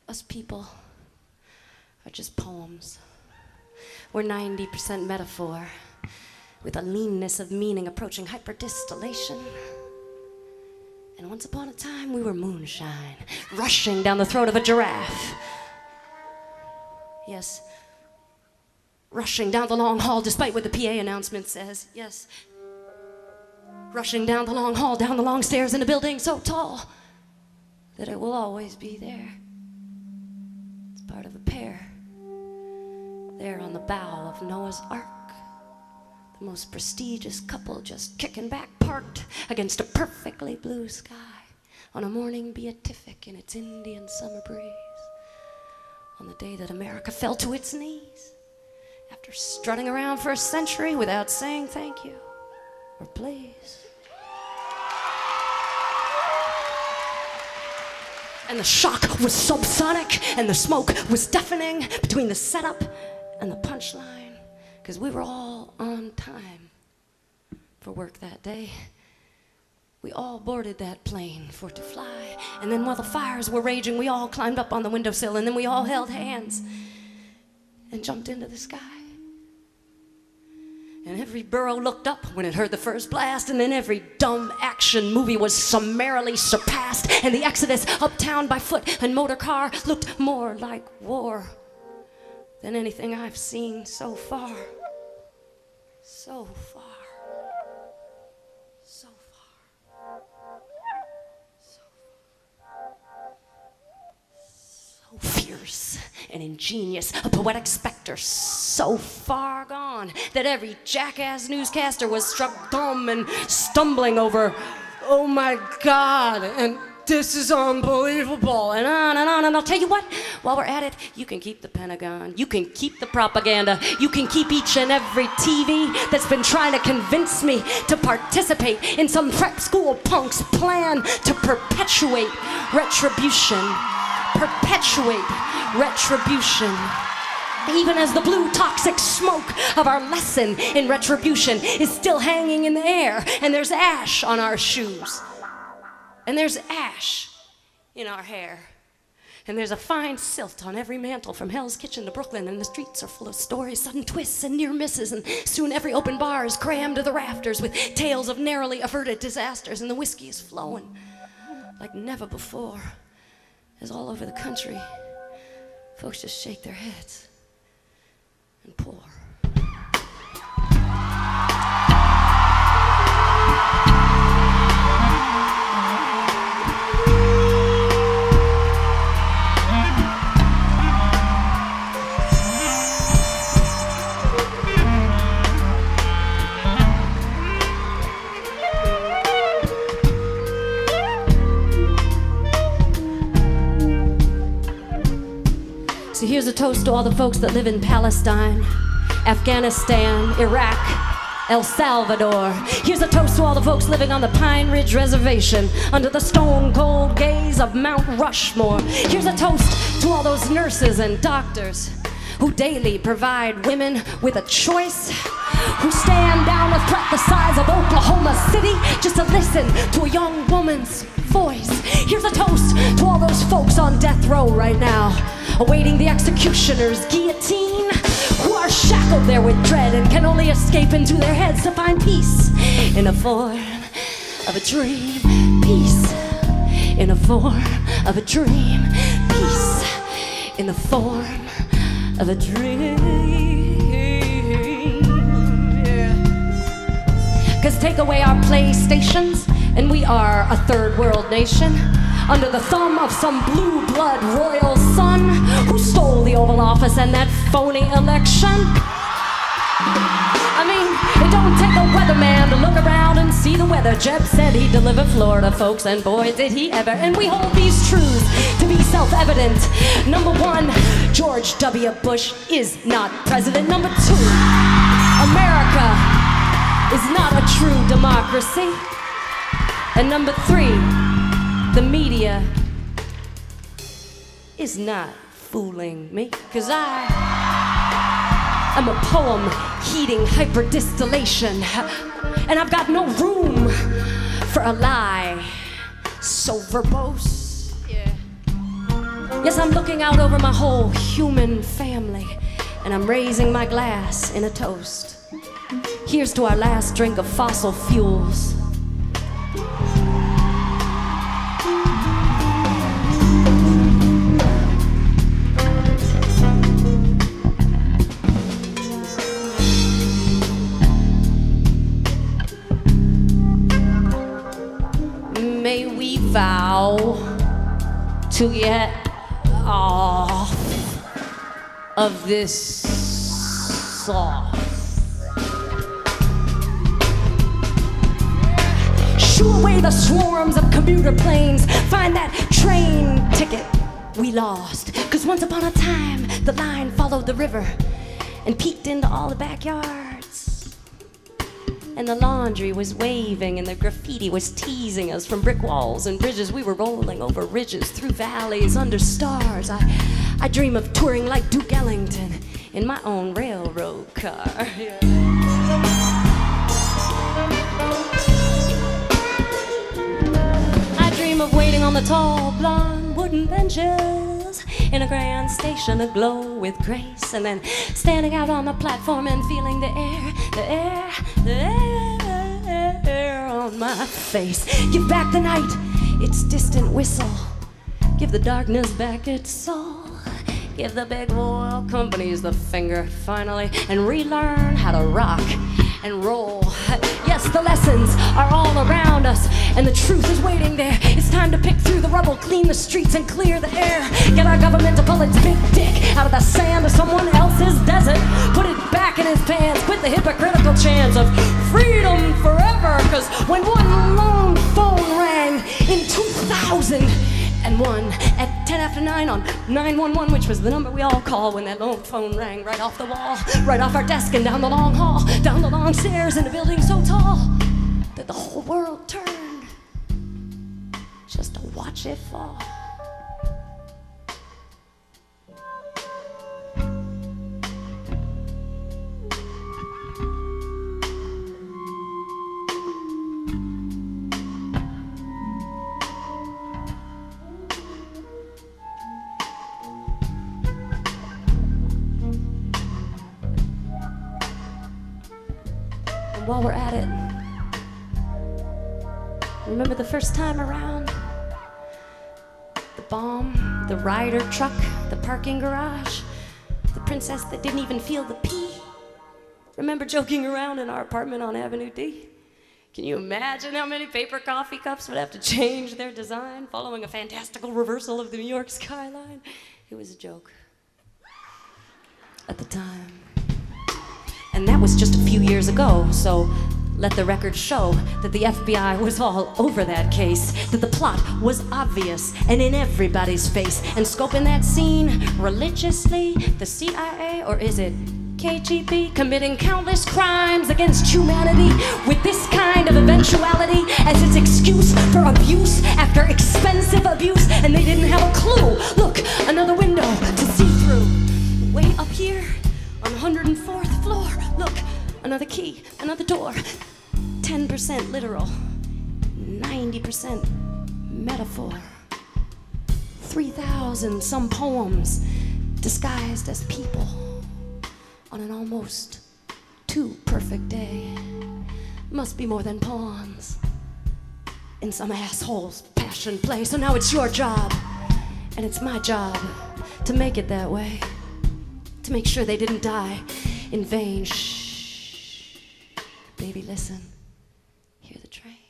Us people are just poems. We're 90% metaphor, with a leanness of meaning approaching hyperdistillation. And once upon a time, we were moonshine, rushing down the throat of a giraffe. Yes, rushing down the long hall, despite what the PA announcement says. Yes, rushing down the long hall, down the long stairs in a building so tall that it will always be there. It's part of a pair, there on the bow of Noah's Ark. The most prestigious couple just kicking back, parked against a perfectly blue sky on a morning beatific in its Indian summer breeze, on the day that America fell to its knees after strutting around for a century without saying thank you or please. And the shock was subsonic, and the smoke was deafening between the setup and the punchline, because we were all on time for work that day. We all boarded that plane for it to fly, and then while the fires were raging, we all climbed up on the windowsill, and then we all held hands and jumped into the sky. And every burro looked up when it heard the first blast, and then every dumb action movie was summarily surpassed, and the exodus uptown by foot and motor car looked more like war than anything I've seen so far. So far. So far. So far. So fierce and ingenious, a poetic specter so far gone that every jackass newscaster was struck dumb and stumbling over, "Oh my God," and "This is unbelievable," and on and on. And I'll tell you what, while we're at it, you can keep the Pentagon, you can keep the propaganda, you can keep each and every TV that's been trying to convince me to participate in some prep school punk's plan to perpetuate retribution. Perpetuate retribution. Even as the blue toxic smoke of our lesson in retribution is still hanging in the air, and there's ash on our shoes, and there's ash in our hair, and there's a fine silt on every mantle from Hell's Kitchen to Brooklyn, and the streets are full of stories, sudden twists and near misses, and soon every open bar is crammed to the rafters with tales of narrowly averted disasters, and the whiskey is flowing like never before, as all over the country folks just shake their heads and pour. So here's a toast to all the folks that live in Palestine, Afghanistan, Iraq, El Salvador. Here's a toast to all the folks living on the Pine Ridge Reservation under the stone-cold gaze of Mount Rushmore. Here's a toast to all those nurses and doctors who daily provide women with a choice, who stand down a threat the size of Oklahoma City just to listen to a young woman's voice. Here's a toast to all those folks on death row right now, awaiting the executioner's guillotine, who are shackled there with dread and can only escape into their heads to find peace in the form of a dream. Peace in the form of a dream. Peace in the form of a dream. Yeah. 'Cause take away our PlayStations and we are a third world nation, under the thumb of some blue blood royal son who stole the Oval Office and that phony election. I mean, it don't take a weatherman to look around and see the weather. Jeb said he'd deliver Florida, folks, and boy, did he ever. And we hold these truths to be self-evident. Number one, George W. Bush is not president. Number two, America is not a true democracy. And number three, the media is not fooling me, 'cause I'm a poem heating hyperdistillation, and I've got no room for a lie so verbose. Yeah. Yes, I'm looking out over my whole human family, and I'm raising my glass in a toast. Here's to our last drink of fossil fuels. May we vow to get off of this sauce. Shoo away the swarms of commuter planes. Find that train ticket we lost. 'Cause once upon a time, the line followed the river and peeked into all the backyards. And the laundry was waving and the graffiti was teasing us from brick walls and bridges. We were rolling over ridges, through valleys, under stars. I dream of touring like Duke Ellington in my own railroad car. I dream of waiting on the tall, blonde wooden benches in a grand station aglow with grace, and then standing out on the platform and feeling the air on my face. Give back the night its distant whistle. Give the darkness back its soul. Give the big oil companies the finger finally, and relearn how to rock and roll. Yes, the lessons are all around us, and the truth is waiting there. It's time to pick through the rubble, clean the streets, and clear the air. Get our government to pull its big dick out of the sand of someone else's desert. Put it back in his pants. Quit the hypocritical chants of freedom forever. 'Cause when one lone phone rang in 2001 at 10 after 9 on 911, which was the number we all call when that lone phone rang right off the wall, right off our desk and down the long hall, down the long stairs in a building so tall that the whole world turned just to watch it fall. While we're at it, remember the first time around? The bomb, the Ryder truck, the parking garage, the princess that didn't even feel the pee. Remember joking around in our apartment on Avenue D? Can you imagine how many paper coffee cups would have to change their design following a fantastical reversal of the New York skyline? It was a joke at the time. And that was just a few years ago, so let the record show that the FBI was all over that case, that the plot was obvious and in everybody's face. And scoping that scene religiously, the CIA, or is it KGB, committing countless crimes against humanity with this kind of eventuality as its excuse for abuse after expensive abuse, and they didn't have a clue. Look, another window to see through. Way up here on the 104th floor, look, another key, another door. 10% literal, 90% metaphor. 3,000 some poems disguised as people on an almost too perfect day. Must be more than pawns in some asshole's passion play. So now it's your job, and it's my job to make it that way. To make sure they didn't die in vain. Shh. Baby, listen. Hear the train.